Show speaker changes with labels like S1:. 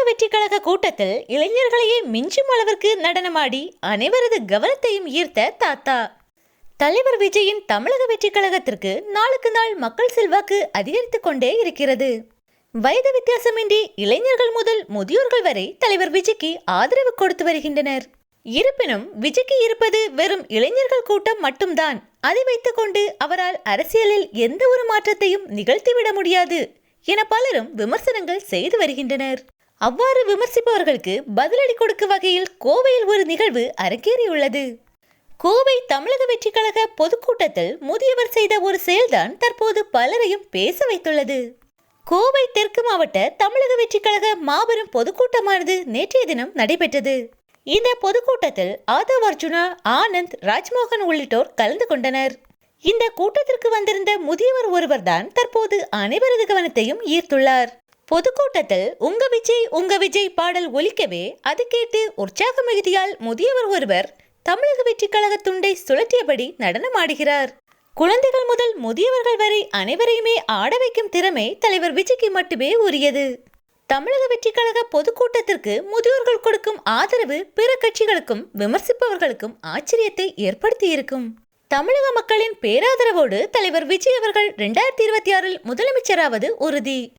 S1: வெற்றி கழக கூட்டத்தில் இளைஞர்களையே மிஞ்சும் அளவிற்கு நடனமாடி அனைவரது கவனத்தையும் ஈர்த்த தாத்தா. தலைவர் விஜயின் தமிழக வெற்றி கழகத்திற்கு நாளுக்கு நாள் மக்கள் செல்வாக்கு அதிகரித்துக் கொண்டே இருக்கிறது. வயது வித்தியாசமின்றி இளைஞர்கள் முதல் முதியோர்கள் வரை தலைவர் விஜய்க்கு ஆதரவு கொடுத்து வருகின்றனர். இருப்பினும் விஜய்க்கு இருப்பது வெறும் இளைஞர்கள் கூட்டம் மட்டும்தான். அதை வைத்துக் கொண்டு அவரால் அரசியலில் எந்த ஒரு மாற்றத்தையும் நிகழ்த்திவிட முடியாது என பலரும் விமர்சனங்கள் செய்து வருகின்றனர். அவ்வாறு விமர்சிப்பவர்களுக்கு பதிலடி கொடுக்கும் வகையில் கோவையில் ஒரு நிகழ்வு அரங்கேறியுள்ளது. கோவை தமிழக வெற்றி கழக பொதுக்கூட்டத்தில் முதியவர் செய்த ஒரு செயல்தான் தற்போது பலரையும் பேச வைத்துள்ளது. கோவை தெற்கு மாவட்ட தமிழக வெற்றி கழக மாபெரும் பொதுக்கூட்டமானது நேற்றைய தினம் நடைபெற்றது. இந்த பொதுக்கூட்டத்தில் ஆதவ் அர்ஜுனா, ஆனந்த், ராஜ்மோகன் உள்ளிட்டோர் கலந்து கொண்டனர். இந்த கூட்டத்திற்கு வந்திருந்த முதியவர் ஒருவர் தான் தற்போது அனைவரது கவனத்தையும் ஈர்த்துள்ளார். பொதுக்கூட்டத்தில் உங்க விஜய் பாடல் ஒலிக்கவே அது கேட்டு உற்சாக மிகுதியால் முதியவர் ஒருவர் தமிழக வெற்றி கழக துண்டை சுழற்றியபடி நடனமாடுகிறார். குழந்தைகள் முதல் முதியவர்கள் வரை அனைவரையுமே ஆட வைக்கும் திறமை தலைவர் விஜய்க்கு மட்டுமே உரியது. தமிழக வெற்றி கழக பொதுக்கூட்டத்திற்கு முதியோர்கள் கொடுக்கும் ஆதரவு பிற கட்சிகளுக்கும் விமர்சிப்பவர்களுக்கும் ஆச்சரியத்தை ஏற்படுத்தியிருக்கும். தமிழக மக்களின் பேராதரவோடு தலைவர் விஜய் அவர்கள் 2026 முதலமைச்சராவது உறுதி.